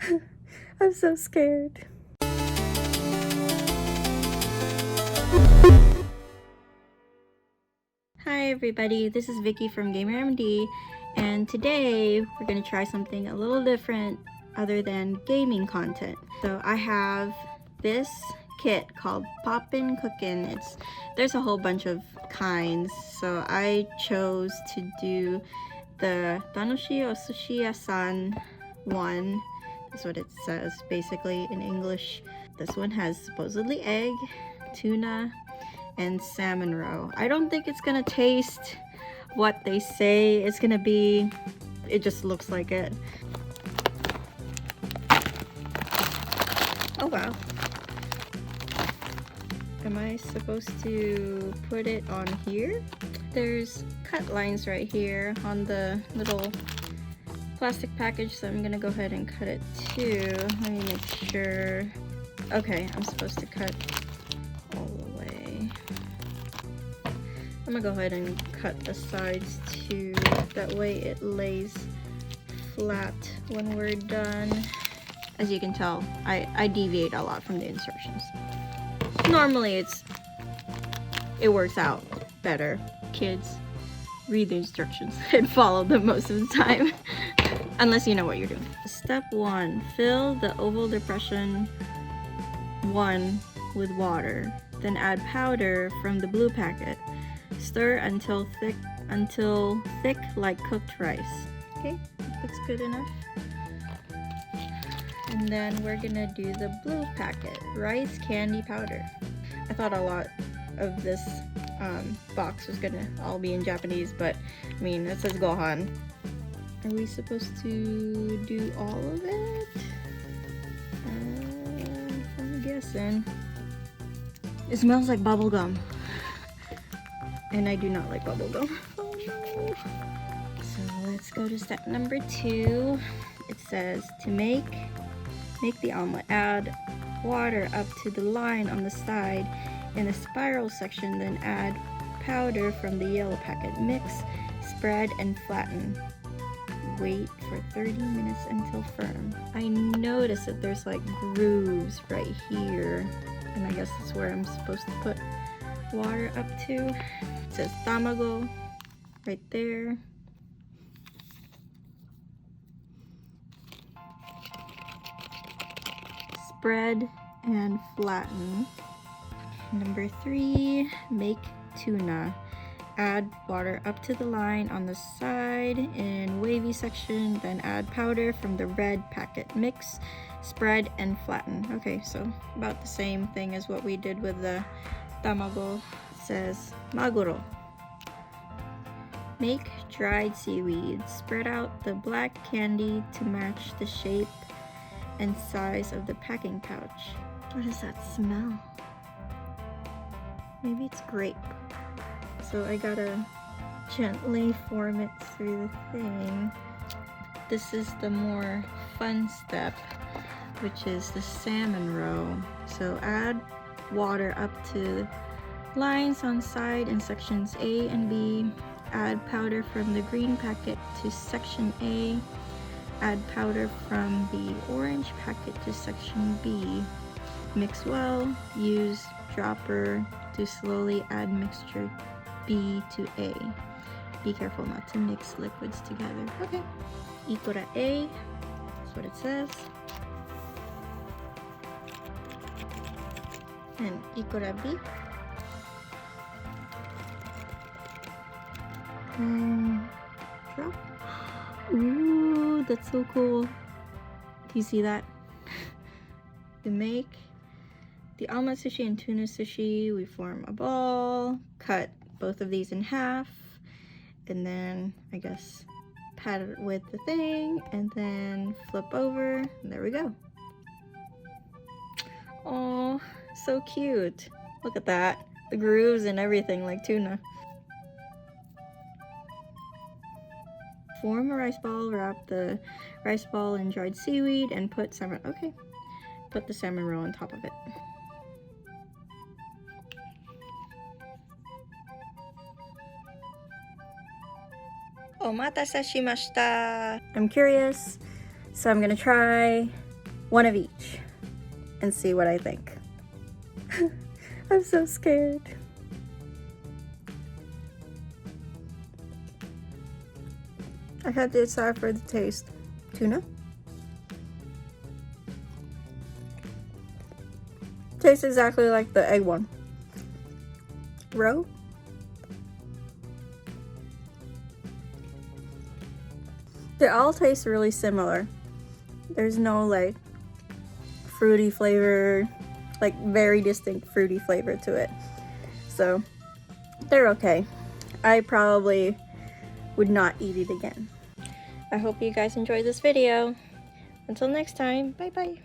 I'm so scared. Hi everybody, this is Vicky from GamerMD, and today we're going to try something a little different other than gaming content. So I have this kit called Popin Cookin. There's a whole bunch of kinds, so I chose to do the Tanoshii Sushi ya San one. That's what it says basically in English. This one has supposedly egg, tuna, and salmon roe. I don't think it's gonna taste what they say it's gonna be. It just looks like it. Oh wow. Am I supposed to put it on here? There's cut lines right here on the little plastic package, so I'm gonna go ahead and cut it too. Let me make sure. Okay, I'm supposed to cut all the way. I'm gonna go ahead and cut the sides too. That way it lays flat when we're done. As you can tell, I deviate a lot from the instructions. Normally it works out better. Kids, read the instructions and follow them most of the time. Unless you know what you're doing. Step 1. Fill the oval depression 1 with water. Then add powder from the blue packet. Stir until thick like cooked rice. Okay, looks good enough. And then we're gonna do the blue packet, rice candy powder. I thought a lot of this box was gonna all be in Japanese, but I mean, it says Gohan. Are we supposed to do all of it? I'm guessing. It smells like bubblegum. And I do not like bubblegum. Oh no. So let's go to step number 2. It says to make the omelet. Add water up to the line on the side in the spiral section, then add powder from the yellow packet. Mix, spread, and flatten. Wait for 30 minutes until firm. I noticed that there's like grooves right here, and I guess that's where I'm supposed to put water up to. It says tamago right there. Spread and flatten. Number 3, make tuna. Add water up to the line on the side in wavy section, then add powder from the red packet. Mix, spread, and flatten. Okay, so about the same thing as what we did with the tamago. It says maguro. Make dried seaweed. Spread out the black candy to match the shape and size of the packing pouch. What does that smell? Maybe it's grape. So I gotta gently form it through the thing. This is the more fun step, which is the salmon roe. So add water up to lines on side in sections A and B. Add powder from the green packet to section A. Add powder from the orange packet to section B. Mix well. Use dropper to slowly add mixture B to A. Be careful not to mix liquids together. Okay. Ikura A, that's what it says. And Ikura B. And drop. Ooh, that's so cool. Do you see that? To make the omelet sushi and tuna sushi, we form a ball, cut both of these in half, and then I guess pat it with the thing, and then flip over, and there we go. Oh, so cute. Look at that. The grooves and everything like tuna. Form a rice ball, wrap the rice ball in dried seaweed, and put salmon, okay. Put the salmon roe on top of it. Omatase shimashita. I'm curious, so I'm gonna try one of each and see what I think. I'm so scared. I had to decide for the taste. Tuna? Tastes exactly like the egg one. Roe? They all taste really similar. There's no like fruity flavor, like very distinct fruity flavor to it. So they're okay. I probably would not eat it again. I hope you guys enjoyed this video. Until next time, bye bye.